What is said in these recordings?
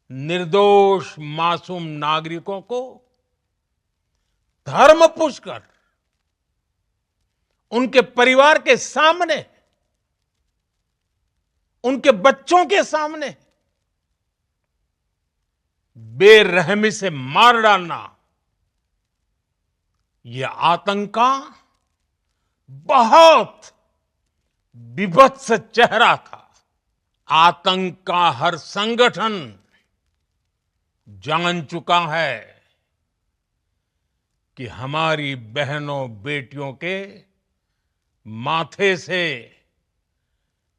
निर्दोष मासूम नागरिकों को धर्म पूछकर उनके परिवार के सामने, उनके बच्चों के सामने बेरहमी से मार डालना, यह आतंक का बहुत विभत्स चेहरा था। आतंक का हर संगठन जान चुका है कि हमारी बहनों बेटियों के माथे से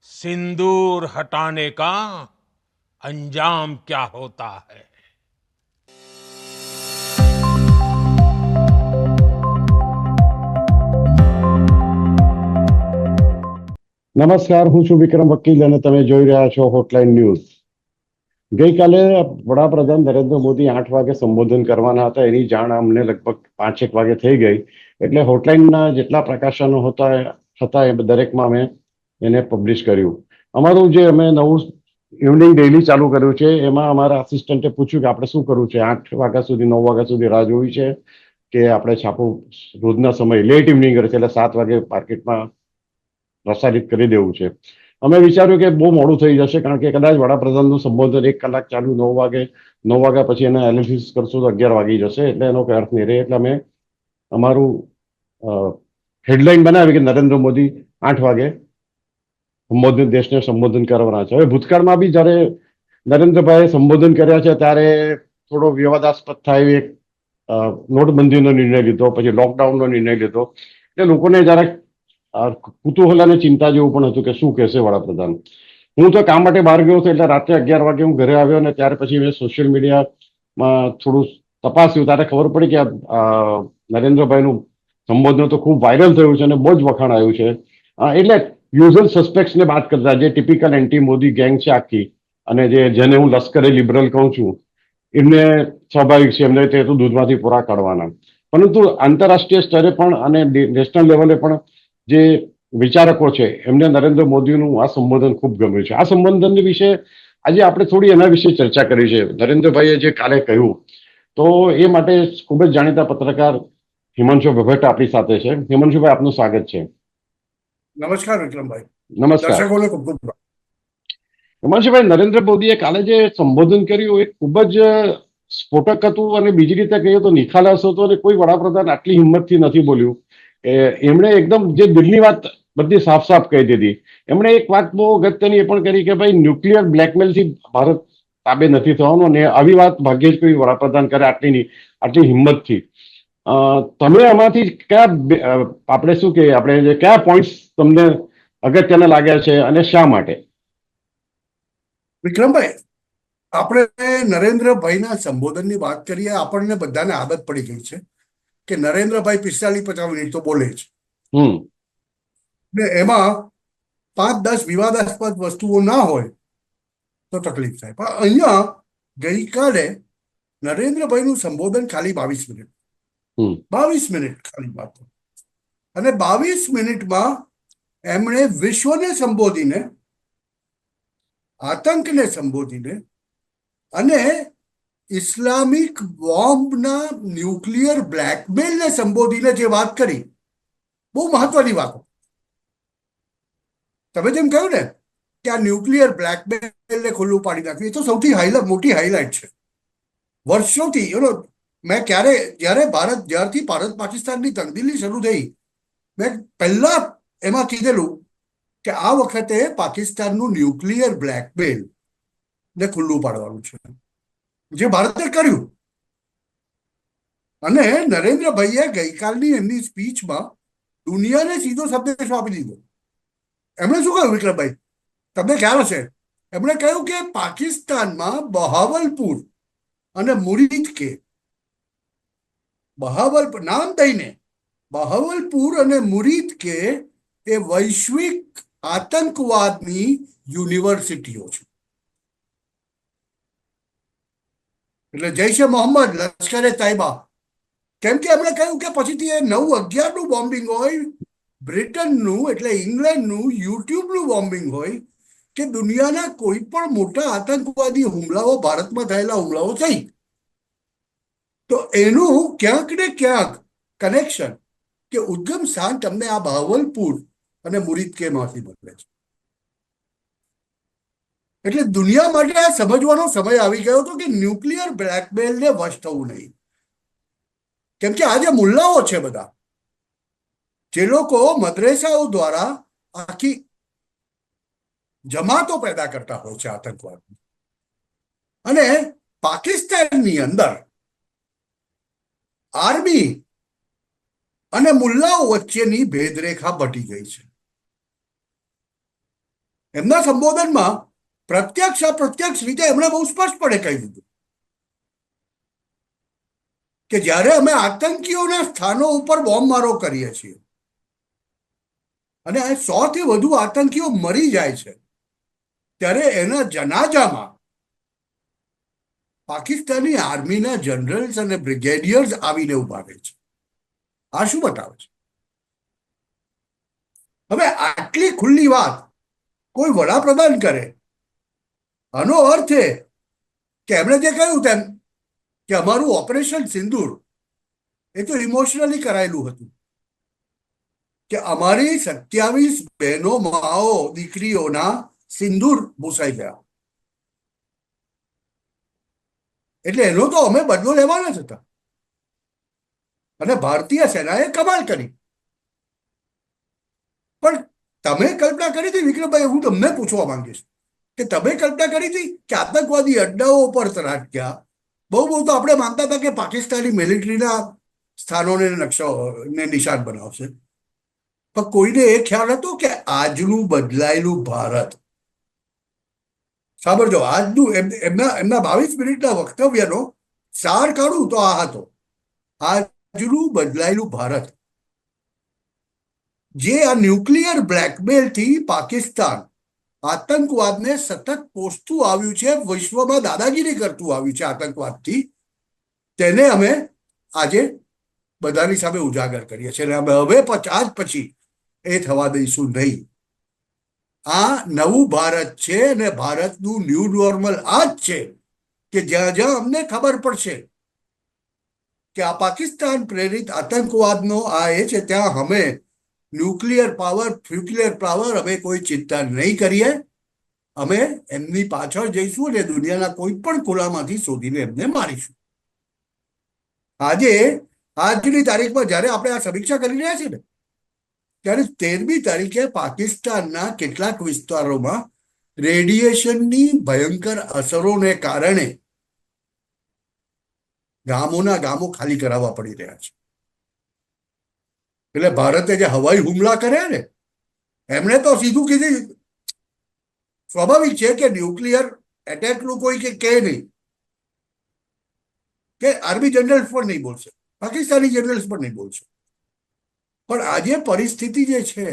सिंदूर हटाने का अंजाम क्या होता है। નમસ્કાર, હું છું વિક્રમ વકીલ અને તમે જોઈ રહ્યા છો હોટલાઇન ન્યૂઝ. ગઈકાલે વડાપ્રધાન નરેન્દ્ર મોદી 8 વાગે સંબોધન કરવાના હતા, એની જાણ અમને લગભગ 5-1 વાગે થઈ ગઈ. એટલે હોટલાઇનના જેટલા પ્રકાશનો હતા એ દરેકમાં અમે એને પબ્લિશ કર્યું. અમારું જે અમે નવું ઇવનિંગ ડેઇલી ચાલુ કર્યું છે એમાં અમારા આસિસ્ટન્ટે પૂછ્યું કે આપણે શું કરવું છે, 8 વાગ્યા સુધી 9 વાગ્યા સુધી રાહ જોવી છે કે આપણે છાપું રોજના સમય લેટ ઇવનિંગ કરે છે એટલે 7 વાગે માર્કેટમાં પ્રસારિત કરી દેવું છે. અમે વિચાર્યું કે બહુ મોડું થઈ જશે, કારણ કે કદાચ વડાપ્રધાનનું સંબોધન 1 કલાક ચાલુ, 9 વાગ્યા પછી એના એનાલિસિસ કરશું તો 11 વાગી જશે, એટલે એનો કોઈ અર્થ નહીં રહે. એટલે અમે અમારું હેડલાઇન બનાવી કે નરેન્દ્ર મોદી 8 વાગે દેશને સંબોધન કરવાના છે. હવે ભૂતકાળમાં બી જયારે નરેન્દ્રભાઈએ સંબોધન કર્યા છે ત્યારે થોડો વિવાદાસ્પદ થાય એક નોટબંધીનો નિર્ણય લીધો, પછી લોકડાઉનનો નિર્ણય લીધો, એટલે લોકોને જરાક કુતૂહલ અને ચિંતા જેવું પણ હતું કે શું કહેશે વડાપ્રધાન. હું તો કામ માટે બહાર ગયો હતો, એટલે રાત્રે 11 વાગે હું ઘરે આવ્યો અને ત્યાર પછી મેં સોશિયલ મીડિયામાં થોડું તપાસ્યું, ત્યારે ખબર પડી કે નરેન્દ્રભાઈનું સંબોધન તો ખૂબ વાયરલ થયું છે અને બહુ જ વખાણ આવ્યું છે. એટલે યુઝ્યુઅલ સસ્પેક્ટ્સને બાદ કરતા જે ટિપિકલ એન્ટી મોદી ગેંગ છે આખી, અને જેને હું લશ્કરે લિબરલ કહું છું, એમને સ્વાભાવિક છે એમને તે તો દૂધમાંથી પૂરા કાઢવાના. પરંતુ આંતરરાષ્ટ્રીય સ્તરે પણ અને નેશનલ લેવલે પણ જે વિચારકો છે એમને નરેન્દ્ર મોદીનું આ સંબોધન ખૂબ ગમ્યું છે. આ સંબોધન વિશે આજે આપણે થોડી એના વિશે ચર્ચા કરી છે. નરેન્દ્રભાઈએ જે કાલે કહ્યું, તો એ માટે ખૂબ જ જાણીતા પત્રકાર હિમાંશુ ભટ્ટ આપણી સાથે છે. હિમાંશુભાઈ, આપનું સ્વાગત છે. નમસ્કાર વિક્રમભાઈ. નમસ્કાર. દર્શકોને ખૂબ ખૂબ હિમાંશુભાઈ, નરેન્દ્ર મોદીએ કાલે જે સંબોધન કર્યું એ ખૂબ જ સ્ફોટક હતું અને બીજી રીતે કહીએ તો નિખાલસ હતું, અને કોઈ વડાપ્રધાન આટલી હિંમતથી નથી બોલ્યું. એમણે એકદમ જે દિલની વાત બધી સાફ સાફ કહી દીધી. એમણે એક વાત બહુ અગત્યની એ પણ કરી કે ભાઈ ન્યુક્લિયર બ્લેકમેલથી ભારત તાબે નથી થવાનું, અને આવી વાત ભાગ્યે જ કોઈ વડાપ્રધાન કરે આટલી હિંમતથી. તમે આમાંથી આપણે શું કે આપણે કયા પોઈન્ટ્સ તમને અગત્યના લાગ્યા છે અને શા માટે? વિક્રમભાઈ, આપણે નરેન્દ્રભાઈના સંબોધનની વાત કરીએ. આપણને બધાને આદત પડી ગઈ છે કે નરેન્દ્રભાઈ 45-50 મિનિટ તો બોલે છે, ને એમાં 5-10 વિવાદાસ્પદ વસ્તુઓ ના હોય તો તકલીફ થાય. પણ અહીંયા ગઈકાલે નરેન્દ્રભાઈનું સંબોધન ખાલી 22 મિનિટ ખાલી વાત, અને 22 મિનિટમાં એમણે વિશ્વને સંબોધીને, આતંકને સંબોધીને અને ઇસ્લામિક બોમ્બના ન્યુક્લિયર બ્લેકમેલને સંબોધીને જે વાત કરી, બહુ મહત્વની વાતો. તમે જેમ કહ્યું ને કે આ ન્યુક્લિયર બ્લેકમેલને ખુલ્લું પાડી નાખ્યું, એ તો સૌથી મોટી હાઇલાઇટ છે વર્ષોથી. મેં જ્યારથી ભારત પાકિસ્તાનની તંગદિલી શરૂ થઈ, મેં પહેલા એમાં કીધેલું કે આ વખતે પાકિસ્તાનનું ન્યુક્લિયર બ્લેકમેલ ને ખુલ્લું પાડવાનું છે, જે ભારતે કર્યું. અને નરેન્દ્રભાઈએ ગઈકાલની એમની સ્પીચમાં દુનિયાને સીધો સંદેશ આપી દીધો. એમણે શું કહ્યું વિક્રમભાઈ, તમને ખ્યાલ હશે? એમણે કહ્યું કે પાકિસ્તાનમાં બહાવલપુર અને મુરીદ કે નામ દઈને બહાવલપુર અને મુરીદ કે એ વૈશ્વિક આતંકવાદની યુનિવર્સિટીઓ છે. એટલે જૈશે મોહમ્મદ, લશ્કરે તૈયબા. કેમ કે એમણે કહ્યું કે પછીથી એ 9/11નું બોમ્બિંગ હોય, બ્રિટનનું એટલે ઇંગ્લેન્ડનું યુટ્યુબનું બોમ્બિંગ હોય, કે દુનિયાના કોઈ પણ મોટા આતંકવાદી હુમલાઓ, ભારતમાં થયેલા હુમલાઓ થઈ, તો એનું ક્યાંક ને ક્યાંક કનેક્શન કે ઉદ્ગમ સ્થાન તમને આ ભાવલપુર અને મુરીદકેમાંથી મળે છે. એટલે દુનિયા માટે આ સમજવાનો સમય આવી ગયો હતો કે ન્યુક્લિયર બ્લેકમેલને વશ થવું નહીં. કેમ કે આ જે મુલ્લાઓ છે બધા, જે લોકો મદ્રેસાઓ દ્વારા આખી જમાતો પેદા કરતા હોય છે આતંકવાદ, અને પાકિસ્તાનની અંદર આર્મી અને મુલ્લાઓ વચ્ચેની ભેદરેખા બટી ગઈ છે. એમના સંબોધનમાં પ્રત્યક્ષ અપ્રત્યક્ષ રીતે એમણે બહુ સ્પષ્ટપણે કહી દીધું કે જ્યારે અમે આતંકીઓના સ્થાનો ઉપર બોમ્બમારો કરીએ છીએ અને 100 થી વધુ આતંકીઓ મરી જાય છે, ત્યારે એના જનાજામાં પાકિસ્તાની આર્મીના જનરલ્સ અને બ્રિગેડિયર્સ આવીને ઉભા રહે છે. આ શું બતાવે છે? હવે આટલી ખુલ્લી વાત કોઈ વડાપ્રધાન કરે, આનો અર્થ એ કે એમણે જે કહ્યું તેમ કે અમારું ઓપરેશન સિંદૂર એ તો ઇમોશનલી કરાયેલું હતું, કે અમારી 27 બહેનો, માઓ, દીકરીઓના સિંદૂર ભૂસાઈ ગયા, એટલે એનો તો અમે બદલો લેવાના જ હતા. અને ભારતીય સેનાએ કમાલ કરી. પણ તમે કલ્પના કરી હતી વિક્રમભાઈ, હું તમને પૂછવા માંગીશ કે તમે કલ્પના કરી હતી કે આતંકવાદી અડ્ડાઓ પર ત્રાટક્યા, બહુ તો આપણે માનતા હતા કે પાકિસ્તાની મિલિટરીના સ્થાનોને નકશાને નિશાન બનાવશે, પણ કોઈને એ ખ્યાલ હતો કે આજનું બદલાયેલું ભારત, સાંભળજો, આજનું એમના 22 મિનિટના વક્તવ્યનો સાર કાઢું તો આ હતો: આજનું બદલાયેલું ભારત, જે આ ન્યુક્લિયર બ્લેકમેલથી પાકિસ્તાન આતંકવાદને સતત પોષતું આવ્યું છે, વિશ્વમાં દાદાગીરી કરતું આવ્યું છે આતંકવાદથી, તેને અમે આજે બધાની સામે ઉજાગર કરીએ છીએ. અને અમે હવે આજ પછી એ થવા દઈશું નહીં. આ નવું ભારત છે, અને ભારતનું ન્યૂ નોર્મલ આ જ છે કે જ્યાં જ્યાં અમને ખબર પડશે કે આ પાકિસ્તાન પ્રેરિત આતંકવાદનો આ એ છે, ત્યાં અમે ન્યુક્લિયર પાવર અમે કોઈ ચિંતા નહીં કરીએ. અમે એમની પાછળ જઈશું અને દુનિયાના કોઈ પણ ખુલામાંથી શોધીને એમને મારીશું. આજની તારીખમાં જ્યારે આપણે આ સમીક્ષા કરી રહ્યા છીએ ને, ત્યારે 13મી તારીખે પાકિસ્તાનના કેટલાક વિસ્તારોમાં રેડિયેશનની ભયંકર અસરોને કારણે ગામો ખાલી કરાવવા પડી રહ્યા છે. એટલે ભારતે જે હવાઈ હુમલા કર્યા ને, એમણે તો સીધું કીધું, સ્વાભાવિક છે કે ન્યુક્લિયર એટેકનું કોઈ કે નહીં, કે આર્મી જનરલ્સ પણ નહીં બોલશે, પાકિસ્તાની જનરલ્સ પણ નહીં બોલશે. પણ આજે પરિસ્થિતિ જે છે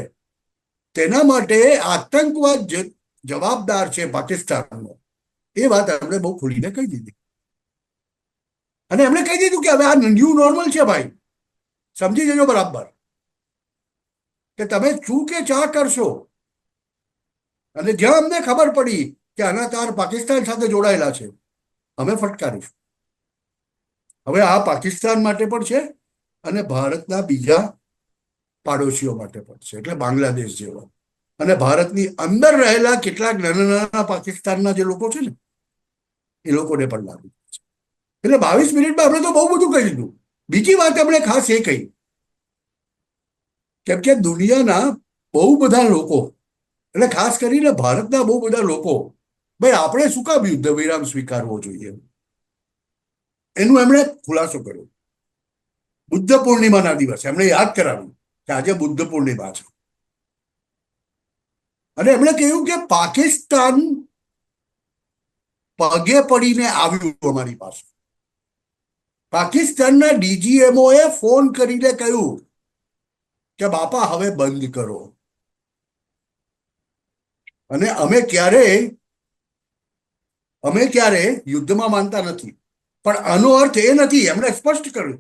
તેના માટે આતંકવાદ જવાબદાર છે પાકિસ્તાનનો, એ વાત એમણે બહુ ખુલીને કહી દીધી. અને એમણે કહી દીધું કે હવે આ ન્યૂ નોર્મલ છે ભાઈ, સમજી જજો બરાબર કે તમે શું કે ચા કરશો, અને જ્યાં અમને ખબર પડી કે આના તાર પાકિસ્તાન સાથે જોડાયેલા છે, અમે ફટકારીશું. હવે આ પાકિસ્તાન માટે પણ છે અને ભારતના બીજા પાડોશીઓ માટે પણ છે, એટલે બાંગ્લાદેશ જેવા, અને ભારતની અંદર રહેલા કેટલાક નાના પાકિસ્તાનના જે લોકો છે ને, એ લોકોને પણ લાગુ છે. એટલે 22 મિનિટમાં આપણે તો બહુ બધું કહી દીધું. બીજી વાત આપણે ખાસ એ કહી, કેમ કે દુનિયાના બહુ બધા લોકો, એટલે ખાસ કરીને ભારતના બહુ બધા લોકો, ભાઈ આપણે શું કામ યુદ્ધ વિરામ સ્વીકારવો જોઈએ, એનું એમણે ખુલાસો કર્યો. બુદ્ધ પૂર્ણિમાના દિવસે એમણે યાદ કરાવ્યું કે આજે બુદ્ધ પૂર્ણિમા છે, અને એમણે કહ્યું કે પાકિસ્તાન પગે પડીને આવ્યું અમારી પાસે. પાકિસ્તાનના ડીજીએમઓએ ફોન કરીને કહ્યું કે બાપા હવે બંધ કરો, અને અમે ક્યારે યુદ્ધમાં માનતા નથી, પણ આનો અર્થ એ નથી, એમણે સ્પષ્ટ કર્યું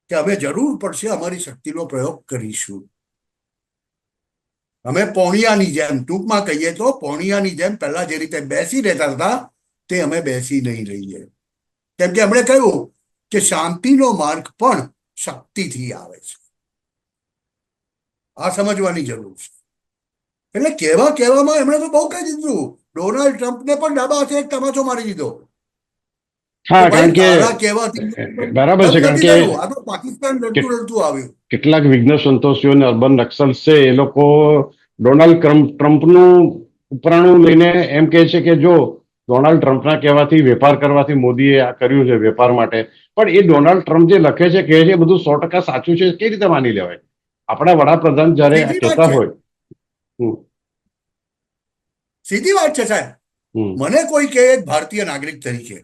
કે અમે જરૂર પડશે અમારી શક્તિનો પ્રયોગ કરીશું. અમે પોણિયાની જેમ, ટૂંકમાં કહીએ તો પોણિયાની જેમ પહેલા જે રીતે બેસી રહેતા હતા તે અમે બેસી નહીં રહીએ. કેમ કે એમણે કહ્યું કે શાંતિનો માર્ગ પણ શક્તિથી આવે છે. આ સમજવાની જરૂર છે. એટલે કહેવામાં એમણે તો બહુ કહી દીધું. ડોનાલ્ડ ટ્રમ્પને પણ ડાબા હાથે એક તમાચો મારી દીધો. હા, કારણ કે તારા કહેવાથી બરાબર છે, કારણ કે આ તો પાકિસ્તાન રડતું આવ્યું. કેટલાક વિઘ્ન સંતોષીઓ અને અર્બન નક્સલ્સ છે, એ લોકો ડોનાલ્ડ ટ્રમ્પનું ઉપરાણું લઈને એમ કહે છે કે જો ડોનાલ્ડ ટ્રમ્પના કહેવાથી વેપાર કરવાથી મોદીએ આ કર્યું છે વેપાર માટે, પણ એ ડોનાલ્ડ ટ્રમ્પ જે લખે છે કહે છે બધું 100% સાચું છે, કઈ રીતે માની લેવાય? આપણા વડાપ્રધાન જયારે કહેતા હોય. સીધી વાત છે સાહેબ. મને કોઈ કહે ભારતીય નાગરિક તરીકે,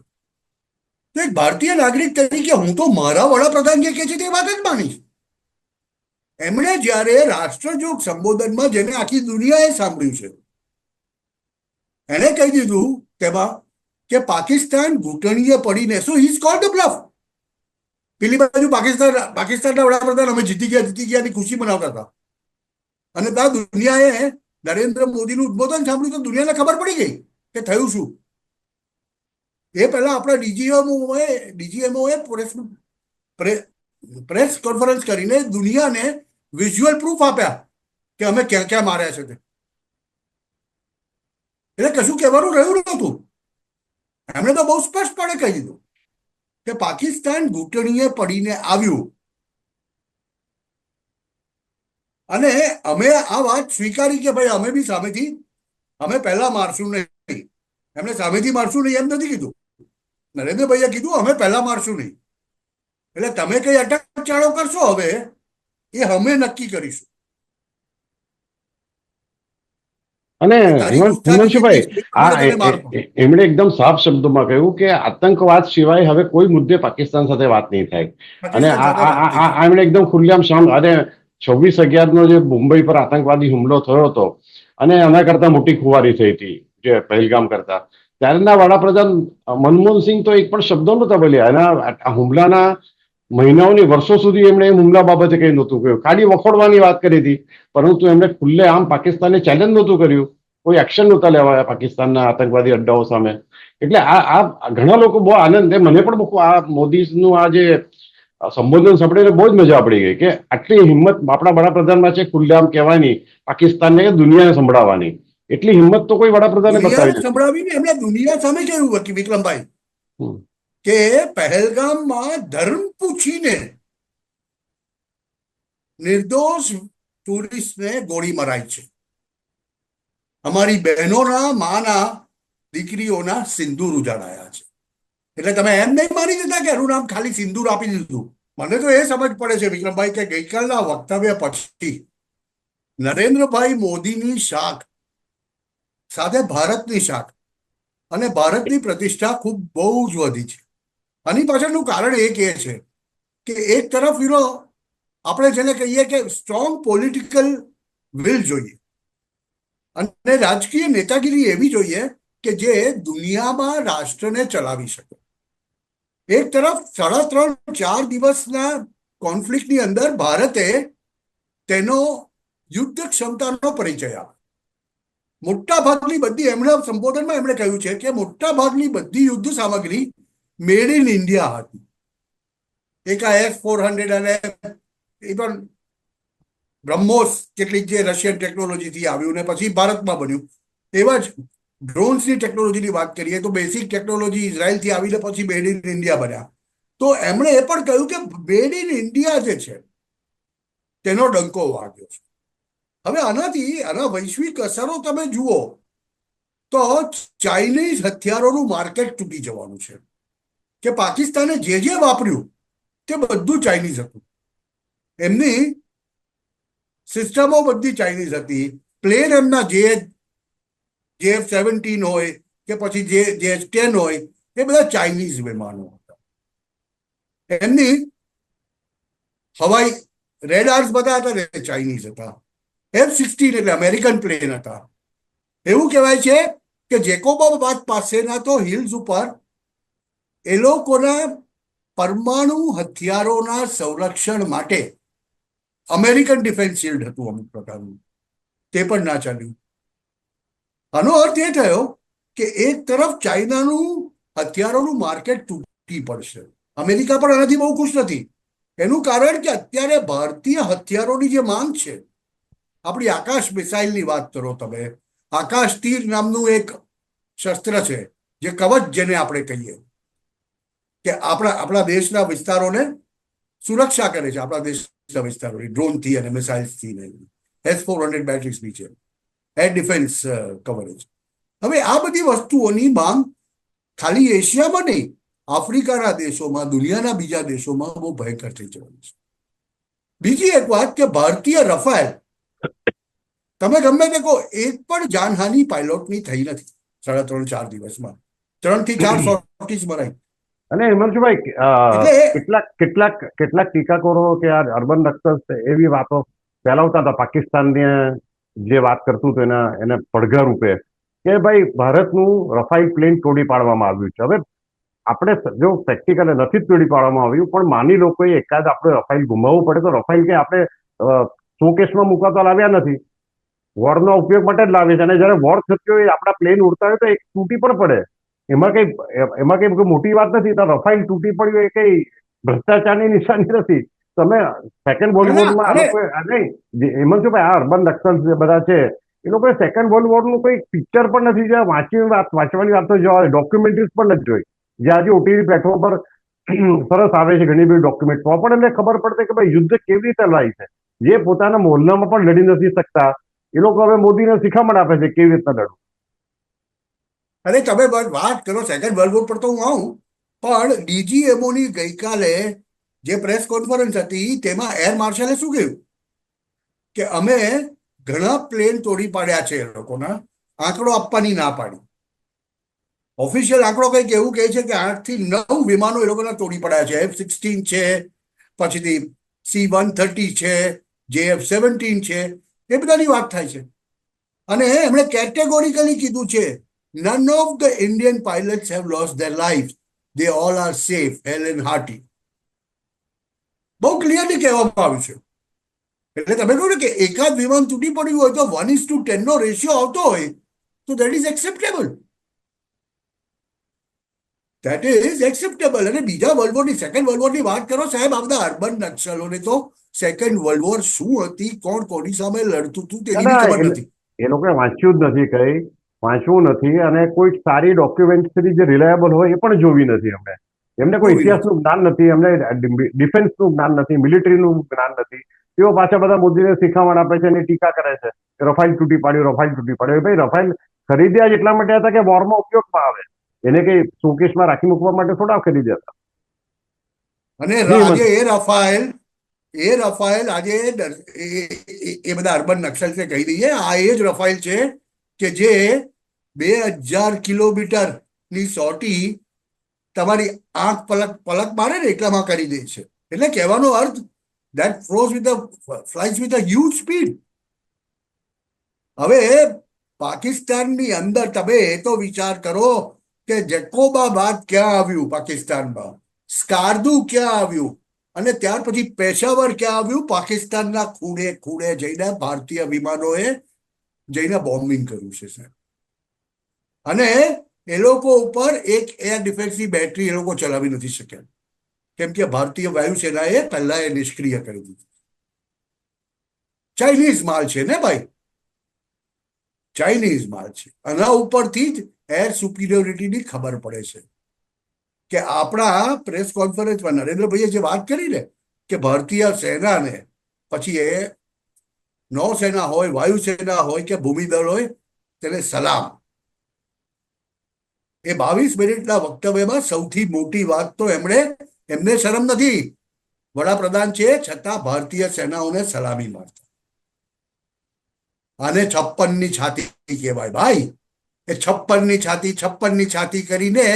તો એક ભારતીય નાગરિક તરીકે હું તો મારા વડાપ્રધાન જે કહે છે તે વાત જ માનીશ. એમણે જ્યારે રાષ્ટ્રજોગ સંબોધનમાં, જેને આખી દુનિયાએ સાંભળ્યું છે, એણે કહી દીધું તેમાં કે પાકિસ્તાન ઘૂંટણીએ પડીને, શું he is called the bluff. પેલી બાજુ પાકિસ્તાનના વડાપ્રધાન અમે જીતી ગયાની ખુશી મનાવતા હતા, અને ત્યાં દુનિયાએ નરેન્દ્ર મોદીનું ઉદબોધન સાંભળ્યું તો દુનિયાને ખબર પડી ગઈ કે થયું શું. એ પહેલા આપણા ડીજીએમઓએ પ્રેસ કોન્ફરન્સ કરીને દુનિયાને વિઝ્યુઅલ પ્રૂફ આપ્યા કે અમે ક્યાં ક્યાં માર્યા છે તે. એટલે કશું કહેવાનું રહ્યું નહોતું. એમણે તો બહુ સ્પષ્ટપણે કહી દીધું કે પાકિસ્તાન ઘૂંટણીએ પડીને આવ્યું, અને અમે આ વાત સ્વીકારી કે ભાઈ અમે બી સામેથી, અમે પહેલા મારશું નહીં. એમણે સામેથી મારશું નહીં એમ નથી કીધું. નરેન્દ્રભાઈએ કીધું અમે પહેલા મારશું નહીં. એટલે તમે કઈ અટકચાળો કરશો હવે એ અમે નક્કી કરીશું. અને હિમાંશુભાઈ, એમણે એકદમ સાફ શબ્દોમાં કહ્યું કે આતંકવાદ સિવાય હવે કોઈ મુદ્દે પાકિસ્તાન સાથે વાત નહીં થાય. અને એમણે એકદમ ખુલ્લેઆમ અને 26/11 જે મુંબઈ પર આતંકવાદી હુમલો થયો હતો, અને એના કરતા મોટી ખુવારી થઈ હતી જે પહેલગામ કરતા, ત્યારેના વડાપ્રધાન મનમોહનસિંહ તો એક પણ શબ્દો નહોતા બોલ્યા. એના હુમલાના મહિનાઓની વર્ષો સુધી એમણે હુમલા બાબતે કઈ નહોતું કહ્યું, ખાલી વખોડવાની વાત કરી હતી, પરંતુ એમણે ખુલ્લે આમ પાકિસ્તાનને ચેલેન્જ નહોતું કર્યું, કોઈ એક્શન નહોતા લેવાયા પાકિસ્તાનના આતંકવાદી અડ્ડાઓ સામે. એટલે આ ઘણા લોકો બહુ આનંદ, મને પણ બહુ આ મોદીનું આ જે સંબોધન સાંભળીને બહુ જ મજા પડી ગઈ કે આટલી હિંમત આપણા વડાપ્રધાનમાં છે ખુલ્લેઆમ કહેવાની, પાકિસ્તાનને કે દુનિયાને સંભળાવવાની. એટલી હિંમત તો કોઈ વડાપ્રધાને બતાવી સંભળાવીને એમણે દુનિયા સામે કહ્યું કે વિક્રમભાઈ કે પહેલગામમાં ધર્મ પૂછીને નિર્દોષ ટુરિસ્ટને ગોળી મરાઈ છે. અમારી બહેનોના, માના, દીકરીઓના સિંદૂર ઉજાડાયા છે. એટલે તમે એમ નહીં માની દેતા કે એનું નામ ખાલી સિંદૂર આપી દીધું. મને તો એ સમજ પડે છે વિક્રમભાઈ કે ગઈકાલના વક્તવ્ય પછી નરેન્દ્રભાઈ મોદીની શાખ સાથે ભારતની શાખ અને ભારતની પ્રતિષ્ઠા ખૂબ બહુ જ વધી છે. આની પાછળનું કારણ એક એ છે કે એક તરફ આપણે જેને કહીએ કે સ્ટ્રોંગ પોલિટિકલ વિલ જોઈએ, અને રાજકીય નેતાગીરી એવી જોઈએ કે જે દુનિયામાં રાષ્ટ્રને ચલાવી શકે. એક તરફ 3.5-4 દિવસના કોન્ફ્લિક્ટની અંદર ભારતે તેનો યુદ્ધ ક્ષમતાનો પરિચય આપ્યો. મોટા ભાગની બધી, એમના સંબોધનમાં એમણે કહ્યું છે કે મોટા ભાગની બધી યુદ્ધ સામગ્રી મેડ ઇન ઇન્ડિયા હતી. એક આ S-400 અને ઇવન બ્રહ્મોસ કેટલીક જે રશિયન ટેકનોલોજીથી આવ્યું ને પછી ભારતમાં બન્યું, એવા જ ડ્રોન્સની ટેકનોલોજીની વાત કરીએ તો બેસિક ટેકનોલોજી ઇઝરાયલથી આવીને પછી મેડ ઇન ઇન્ડિયા બન્યા. તો એમણે એ પણ કહ્યું કે મેડ ઇન ઇન્ડિયા જે છે તેનો ડંકો વાગ્યો છે. હવે આના વૈશ્વિક અસરો તમે જુઓ તો ચાઇનીઝ હથિયારોનું માર્કેટ તૂટી જવાનું છે. કે પાકિસ્તાને જે વાપર્યું તે બધું ચાઇનીઝ હતું. એમની સિસ્ટમો બધી ચાઇનીઝ હતી. પ્લેન એમના JF-17 હોય કે પછી JH-10 હોય, એ બધા ચાઇનીઝ વિમાનો હતા. એમની હવાઈ રેડાર્સ બધા હતા ને ચાઇનીઝ હતા. F-16 એટલે અમેરિકન પ્લેન હતા. એવું કહેવાય છે કે જેકોબાબાદ પાસેના તો હિલ્સ ઉપર એ લોકોના પરમાણુ હથિયારોના સંરક્ષણ માટે અમેરિકન ડિફેન્સ શિલ્ડ હતું અમુક પ્રકારનું. તે પણ ના ચાલ્યું. આનો અર્થ એ થયો કે એક તરફ ચાઇનાનું હથિયારોનું માર્કેટ તૂટી પડશે. અમેરિકા પણ આનાથી બહુ ખુશ નથી. એનું કારણ કે અત્યારે ભારતીય હથિયારોની જે માંગ છે, આપણી આકાશ મિસાઇલની વાત કરો તમે, આકાશ તીર નામનું એક શસ્ત્ર છે, જે કવચ જેને આપણે કહીએ, કે આપણા દેશના વિસ્તારોને સુરક્ષા કરે છે, આપણા દેશના વિસ્તારોની ડ્રોનથી અને મિસાઇલ્સથી નહીં. S-400 બેટરીઝ બી છે, એર ડિફેન્સ કવરેજ. હવે આ બધી વસ્તુઓની માંગ ખાલી એશિયામાં નહીં, આફ્રિકાના દેશોમાં, દુનિયાના બીજા દેશોમાં બહુ ભયંકર થઈ જવાની છે. બીજી એક વાત કે ભારતીય રફાલ, તમે ગમે તે કહો, એક પણ જાનહાની પાયલોટની થઈ નથી 3.5-4 દિવસમાં. 3 થી 4 સોર્ટીઝ મરાઈ. અને હિમાંશુભાઈ, કેટલાક ટીકાકારો કે આ અર્બન નક્સલ્સ એવી વાતો ફેલાવતા હતા પાકિસ્તાનને જે વાત કરતું હતું એને પડઘા રૂપે કે ભાઈ ભારતનું રફાલ પ્લેન તોડી પાડવામાં આવ્યું છે. હવે આપણે જો પ્રેક્ટિકલી નથી તોડી પાડવામાં આવ્યું, પણ માની લો કોઈ એકાદ આપણે રફાલ ગુમાવવું પડે તો રફાલ કે આપણે શોકેસમાં મૂકાતા લાવ્યા નથી, વોરનો ઉપયોગ માટે જ લાવે છે. અને જયારે વોર થતી હોય, આપણા પ્લેન ઉડતા હોય તો એક તૂટી પણ પડે, એમાં કઈ મોટી વાત નથી. તો રફાલ તૂટી પડ્યું એ કઈ ભ્રષ્ટાચારની નિશાની નથી. તમે સેકન્ડ વર્લ્ડ વોરમાં હેમંતભાઈ, આ અર્બન નક્સલ્સ જે બધા છે એ લોકોએ સેકન્ડ વર્લ્ડ વોરનું કોઈ પિક્ચર પણ નથી જોયા, વાંચવાની વાત તો જોવા, ડોક્યુમેન્ટરીઝ પણ નથી જોઈ. જે આજે OTT પ્લેટફોર્મ પર સરસ આવે છે ઘણી બધી ડોક્યુમેન્ટ, તો પણ એમને ખબર પડશે કે ભાઈ યુદ્ધ કેવી રીતે લડાય છે. જે પોતાના મોહલ્લામાં પણ લડી નથી શકતા, એ લોકો હવે મોદીને શિખામણ આપે છે કેવી રીતના લડવું. અરે તમે વાત કરો સેકન્ડ વર્લ્ડ વોર પર તો હું આવું, પણ DGMOની ગઈકાલે જે પ્રેસ કોન્ફરન્સ હતી તેમાં એર માર્શલે શું કહ્યું કે અમે ઘણા પ્લેન તોડી પાડ્યા છે, એ લોકોના આંકડો આપવાની ના પાડી. ઓફિશિયલ આંકડો કંઈક એવું કહે છે કે 8 થી 9 વિમાનો એ લોકોના તોડી પડ્યા છે. F-16 છે, પછીથી C-130 છે, JF-17 છે, એ બધાની વાત થાય છે. અને એમણે કેટેગોરિકલી કીધું છે, none of the Indian pilots have lost their lives. They all are safe, hale and hearty. બહુ ક્લિયરલી કહેવામાં આવ્યું છે. એટલે તમે કહો ને કે એકાદ વિમાન તૂટી પડ્યું હોય તો 1:10 નો રેશિયો આવતો હોય તો that is acceptable. That is acceptable. અને બીજા વર્લ્ડ વોરની, સેકન્ડ વર્લ્ડ વોરની વાત કરો સાહેબ, આ બધા અર્બન નક્સલોને તો સેકન્ડ વર્લ્ડ વોર શું હતી, કોણ કોની સામે લડતું હતું તેની ખબર નથી. એ લોકોએ વાંચ્યું જ નથી, કઈ વાંચવું નથી, અને કોઈ સારી ડોક્યુમેન્ટરી જે રિલાયેબલ હોય એ પણ જોવી નથી. એમને કોઈ ઇતિહાસનું જ્ઞાન નથી, એમને ડિફેન્સનું જ્ઞાન નથી, મિલિટરીનું જ્ઞાન નથી. તેઓ પાછા બધા મોદીને શિખામણ આપે છે અને ટીકા કરે છે રફાલ તૂટી પાડ્યું, રફાલ તૂટી પાડ્યું. ભાઈ રફાલ ખરીદ્યા જ એટલા માટે હતા કે વોરમાં ઉપયોગમાં આવે, એને કઈ શોકેસમાં રાખી મૂકવા માટે થોડા ખરીદ્યા હતા. અને આજે એ રફાલ આજે એ બધા અર્બન નક્સલ્સને કહી દઈએ, આ એ જ રફાલ છે કે જે 2000 કિલોમીટરની સોટી તમારી આંખ પલક મારે ને એટલામાં કરી દે છે. એટલે કહેવાનો અર્થ that flies with a huge speed. હવે પાકિસ્તાનની અંદર તમે એ તો વિચાર કરો કે જેકોબાબાદ ક્યાં આવ્યું પાકિસ્તાનમાં, સ્કાર્દુ ક્યાં આવ્યું, અને ત્યાર પછી પેશાવર ક્યાં આવ્યું. પાકિસ્તાનના ખૂણે ખૂણે જઈને ભારતીય વિમાનોએ જઈને બોમ્બિંગ કર્યું છે સાહેબ. અને એ લોકો ઉપર એક એર ડિફેન્સની બેટરી એ લોકો ચલાવી નથી શક્યા, કેમ કે ભારતીય વાયુસેનાએ પહેલા એ નિષ્ક્રિય કરી દીધું. ચાઇનીઝ માલ છે ને ભાઈ, ચાઇનીઝ માલ છે. આના ઉપરથી જ એર સુપિરિયોરિટીની ખબર પડે છે કે આપણા પ્રેસ કોન્ફરન્સમાં નરેન્દ્રભાઈએ જે વાત કરી ને કે ભારતીય સેનાને, પછી એ નૌસેના હોય, વાયુસેના હોય કે ભૂમિદળ હોય, તેને સલામ. એ 22 મિનિટના વક્તવ્યમાં સૌથી મોટી વાત તો એમને શરમ નથી, વડાપ્રધાન છે છતાં ભારતીય સેનાઓને સલામી મારતા. આને 56ની છાતી કહેવાય ભાઈ. એ 56ની છાતી કરીને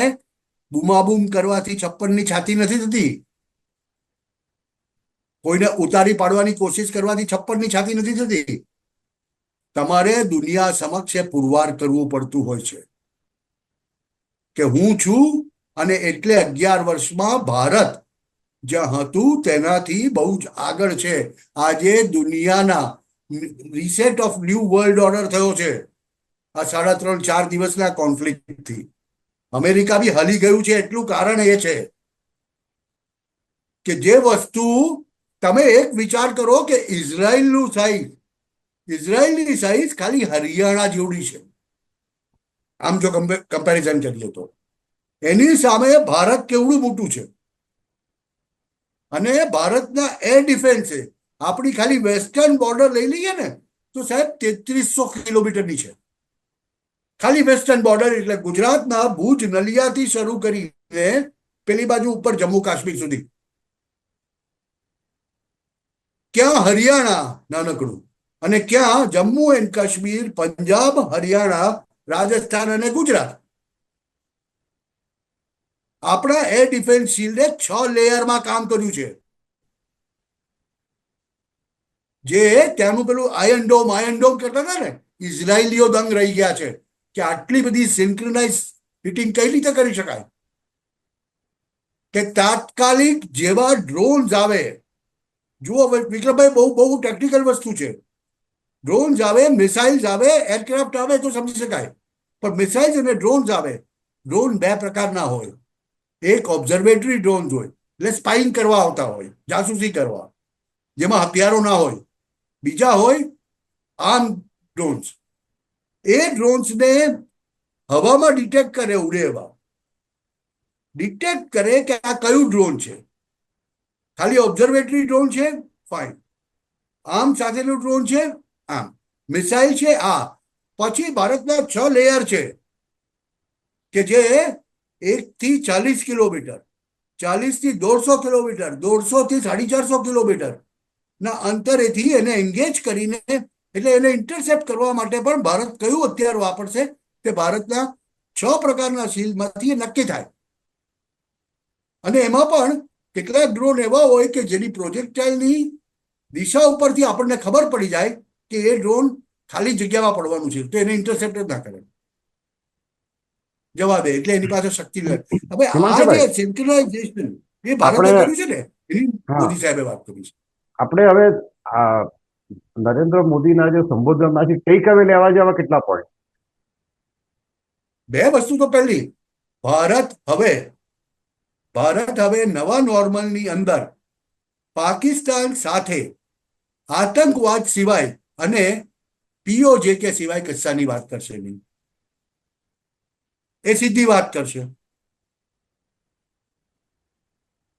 બૂમાબૂમ કરવાથી 56ની છાતી નથી થતી. કોઈને ઉતારી પાડવાની કોશિશ કરવાથી 56ની છાતી નથી થતી. તમારે દુનિયા સમક્ષ પુરવાર કરવું પડતું હોય છે કે હું છું, અને એટલે 11 વર્ષમાં ભારત જ્યાં હતું તેનાથી બહુ જ આગળ છે. આજે દુનિયાના reset of new world order થયો છે આ 3.5-4 દિવસના કોન્ફ્લિક્ટથી. અમેરિકા બી હલી ગયું છે. એટલું કારણ એ છે કે જે વસ્તુ તમે એક વિચાર કરો કે ઇઝરાયલની સાઈઝ ખાલી હરિયાણા જેવડી છે આમ જો કમ્પેરિઝન કરીએ તો. એની સામે ભારત કેવડું મોટું છે. અને ભારતના એર ડિફેન્સે આપણી ખાલી વેસ્ટર્ન બોર્ડર લઈ લઈએ ને તો સાહેબ 3300 કિલોમીટરની છે. ખાલી વેસ્ટર્ન બોર્ડર એટલે ગુજરાતના ભુજ નલિયાથી શરૂ કરીને પેલી બાજુ ઉપર જમ્મુ કાશ્મીર સુધી. ક્યાં હરિયાણા નાનકડું અને ક્યાં જમ્મુ એન્ડ કાશ્મીર, પંજાબ, હરિયાણા, રાજસ્થાન અને ગુજરાત. આપણા એર ડિફેન્સ શિલ્ડે 6 લેયરમાં કામ કર્યું છે. જે ત્યાંનું પેલું આયર્ન ડોમ કરતા હતા ને, ઇઝરાયલીઓ દંગ રહી ગયા છે કે આટલી બધી સિન્ક્રનાઇઝ હિટિંગ કઈ રીતે કરી શકાય. કે તાત્કાલિક જેવા ડ્રોન્સ આવે, જુઓ વિક્રમભાઈ, બહુ બહુ ટેકનિકલ વસ્તુ છે. ડ્રોન્સ આવે, મિસાઇલ્સ આવે, એરક્રાફ્ટ આવે તો સમજી શકાય, પણ મિસાઇલ્સ અને ડ્રોન્સ આવે. ડ્રોન 2 પ્રકારના હોય. એક ઓબ્ઝર્વેટરી ડ્રોન્સ હોય, એટલે સ્પાઇંગ કરવા આવતા હોય, જાસૂસી કરવા, જેમાં હથિયારો ના હોય. બીજા હોય આર્મ ડ્રોન્સ. એ ડ્રોન્સને હવામાં ડિટેક્ટ કરે, ઉડે એવા ડિટેક્ટ કરે કે આ કયું ડ્રોન છે. ખાલી ઓબ્ઝર્વેટરી ડ્રોન છે, ફાઇન. આર્મ સાથેનું ડ્રોન છે, આમ. મિસાઇલ છે આ. પછી ભારતના 6 લેયર છે કે જે 1 થી 40 કિલોમીટર, 40 થી 150 કિલોમીટર, 150 થી 450 કિલોમીટર ના અંતરેથી એને એન્ગેજ કરીને, એટલે એને ઇન્ટરસેપ્ટ કરવા માટે પણ ભારત કયું હથિયાર વાપરશે તે ભારતના 6 પ્રકારના શિલ્ડમાંથી નક્કી થાય. અને એમાં પણ કેટલાક ડ્રોન એવા હોય કે જેની પ્રોજેક્ટાઇલની દિશા ઉપરથી આપણને ખબર પડી જાય કે એ ડ્રોન ખાલી જગ્યામાં પડવાનું છે, તો એને ઇન્ટરસેપ્ટ જ ના કરે, જવા દે. એટલે એની પાસે શક્તિ નથી. હવે આ જે સિન્ક્રનાઇઝેશન એ ભારતે કર્યું છે ને, એની મોદી સાહેબે વાત કરી છે. આપણે હવે નરેન્દ્ર મોદીના જે સંબોધનમાંથી ટેક અવે લેવા જેવા કેટલા પોઈન્ટ? 2 વસ્તુ તો પહેલી, ભારત હવે નવા નોર્મલની અંદર પાકિસ્તાન સાથે આતંકવાદ સિવાય અને POJK સિવાય કશાની વાત કરશે નહીં. એ સીધી વાત કરશે.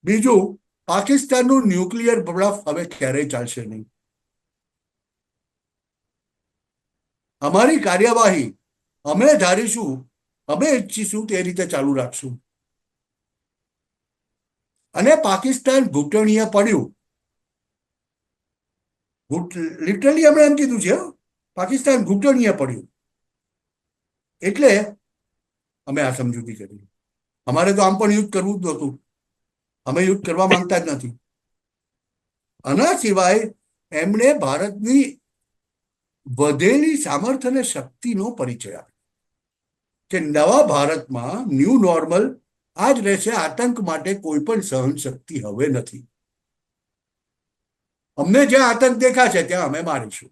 બીજું, પાકિસ્તાનનું ન્યુક્લિયર બ્લફ હવે ક્યારેય ચાલશે નહીં. અમારી કાર્યવાહી અમે ધારીશું, અમે ઈચ્છીશું તે રીતે ચાલુ રાખશું. અને પાકિસ્તાન ઘૂંટણીએ પડ્યું, લિટરલી અમે એમ કીધું છે, પાકિસ્તાન ઘૂંટણીએ પડ્યું એટલે અમે આ સમજૂતી કરી. અમારે તો આમ પણ યુદ્ધ કરવું જ નહોતું. અમે યુદ્ધ કરવા માંગતા જ નથી. આના સિવાય એમણે ભારતની વધેલી સામર્થ્ય અને શક્તિનો પરિચય આપ્યો કે નવા ભારતમાં ન્યૂ નોર્મલ આ જ રહેશે. આતંક માટે કોઈ પણ સહન શક્તિ હવે નથી. અમને જ્યાં આતંક દેખાશે ત્યાં અમે મારીશું.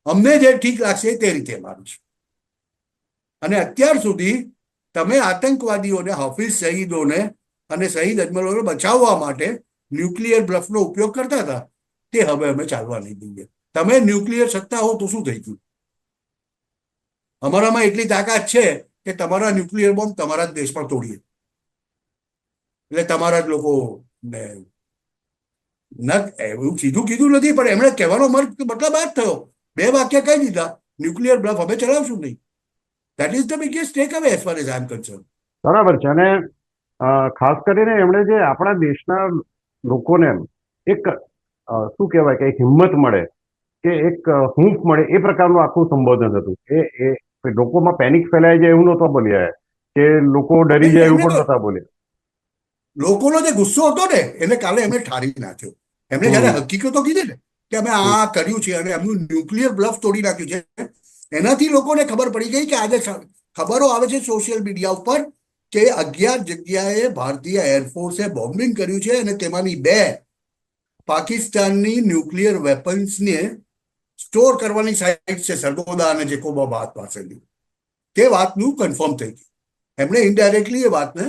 અમને જે ઠીક લાગશે તે રીતે મારીશું. અને અત્યાર સુધી તમે આતંકવાદીઓને, હાફિઝ સઈદોને અને શહીદ અજમલોને બચાવવા માટે ન્યુક્લિયર બ્લફનો ઉપયોગ કરતા હતા, તે હવે અમે ચાલવા નહીં દઈએ. તમે ન્યુક્લિયર સત્તા હો તો શું થઈ ગયું? અમારામાં એટલી તાકાત છે કે તમારા ન્યુક્લિયર બોમ્બ તમારા જ દેશમાં તોડીએ. એટલે તમારા જ લોકો એવું સીધું કીધું નથી, પણ એમણે કહેવાનો મતલબ આ જ થયો. 2 વાક્ય કહી દીધા, ન્યુક્લિયર બ્લફ અમે ચલાવશું નહીં. That is the biggest takeaway as far as I am concern. બરાબર છે. અને ખાસ કરીને એમણે જે આપણા દેશના લોકોને એક શું કહેવાય કે એક હિંમત મળે કે એક હૂંફ મળે એ પ્રકારનું આખું સંબોધન હતું. એ લોકોમાં પેનિક ફેલાઈ જાય એવું નહોતો બોલ્યા કે લોકો ડરી જાય એવું પણ નહોતા બોલ્યા. લોકોનો જે ગુસ્સો હતો ને એને કાલે એમણે ઠારી નાખ્યો. એમણે જયારે હકીકતો કીધી ને કે અમે આ કર્યું છે અને એમનું ન્યુક્લિયર બ્લફ તોડી નાખ્યું છે, એનાથી લોકોને ખબર પડી ગઈ કે આજે ખબરો આવે છે સોશિયલ મીડિયા ઉપર કે 11 જગ્યાએ ભારતીય એરફોર્સે બોમ્બિંગ કર્યું છે અને તેમાંની 2 પાકિસ્તાનની ન્યુક્લિયર વેપન્સને સ્ટોર કરવાની સાઇટ છે સરગોદા અને જેકોબાબાદ પાસેની, તે વાતનું કન્ફર્મ થઈ ગયું. એમણે ઇનડાયરેક્ટલી એ વાતને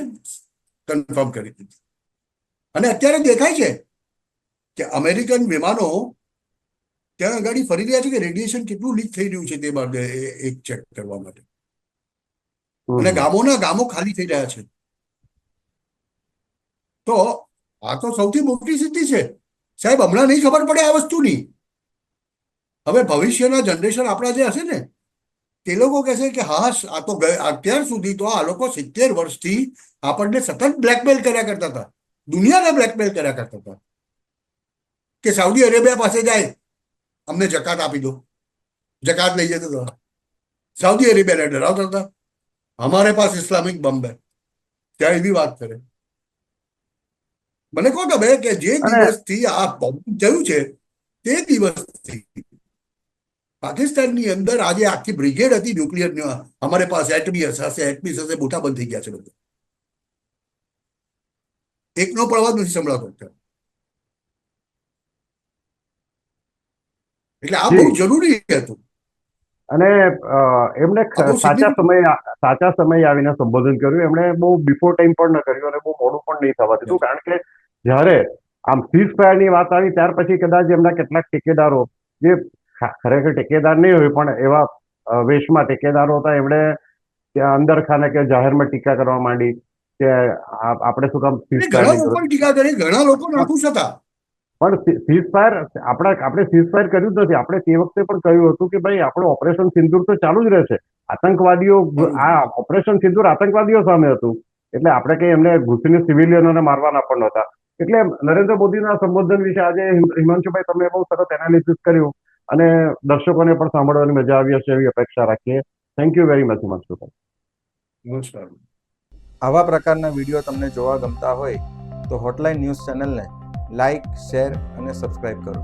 કન્ફર્મ કરી દીધી. અને અત્યારે દેખાય છે કે અમેરિકન વિમાનો ત્યાં આગળ ફરી રહ્યા છે કે રેડિયેશન કેટલું લીક થઈ રહ્યું છે તે બાબતે એક ચેક કરવા માટે. અને ગામોના ગામો ખાલી થઈ રહ્યા છે. તો આ તો સૌથી મોટી સિદ્ધિ છે સાહેબ. હમણાં નહીં ખબર પડે આ વસ્તુની. હવે ભવિષ્યના જનરેશન આપણા જે હશે ને તે લોકો કહેશે કે હા, આ તો અત્યાર સુધી તો આ લોકો 70 વર્ષથી આપણને સતત બ્લેકમેલ કર્યા કરતા હતા, દુનિયાને બ્લેકમેલ કર્યા કરતા હતા કે સાઉદી અરેબિયા પાસે જાય અમને જકાત આપી દો, જકાત લઈ જતો હતો. સાઉદી અરેબિયાને ડરાવતા હતા, હમારે પાસ ઇસ્લામિક બમ હૈ, ત્યાં એવી વાત કરે. મને કહો તમે કે જે દિવસથી આ બોમ્બ થયું છે તે દિવસથી પાકિસ્તાનની અંદર આજે આખી બ્રિગેડ હતી ન્યુક્લિયર, અમારે પાસે એટમીએસ હશે, એટમીસ હશે, મોટા બંધ થઈ ગયા છે બધા. એકનો પણ અવાજ નથી સંભળાતો. એટલે આ બહુ જરૂરી હતું. અને એમને સાચા સમયે આવીને સંબોધન કર્યું. એમણે બહુ બિફોર ટાઈમ પણ ન કર્યું અને બહુ મોડું પણ નહીં થવા દીધું. કારણ કે જ્યારે આમ સીઝ ફાયરની વાત આવી ત્યાર પછી કદાચ એમના કેટલાક ટેકેદારો, જે ખરેખર ટેકેદાર નહીં હોય પણ એવા વેશમાં ટેકેદારો હતા, એમણે અંદર ખાને કે જાહેરમાં ટીકા કરવા માંડી કે આપણે શું કામ ટીકા કરી. ઘણા લોકો નાખુશ હતા. પણ સીઝ ફાયર આપણે સીઝ ફાયર કર્યું જ નથી. આપણે તે વખતે પણ કહ્યું હતું કે ભાઈ આપણું ઓપરેશન સિંદૂર તો ચાલુ જ રહેશે. આતંકવાદીઓ, આ ઓપરેશન સિંદૂર આતંકવાદીઓ સામે હતું, એટલે આપણે કઈ એમને ઘૂસીને સિવિલિયનોને મારવાના પણ નહોતા. એટલે નરેન્દ્ર મોદીના સંબોધન વિશે આજે હિમાંશુભાઈ તમે બહુ સરસ એનાલિસિસ કર્યું અને દર્શકોને પણ સાંભળવાની મજા આવી હશે એવી અપેક્ષા રાખીએ. થેન્ક યુ વેરી મચ હિમાંશુભાઈ. નમસ્કાર. આવા પ્રકારના વિડીયો તમને જોવા ગમતા હોય તો હોટલાઇન ન્યૂઝ ચેનલને લાઇક, શેર અને સબસ્ક્રાઇબ કરો.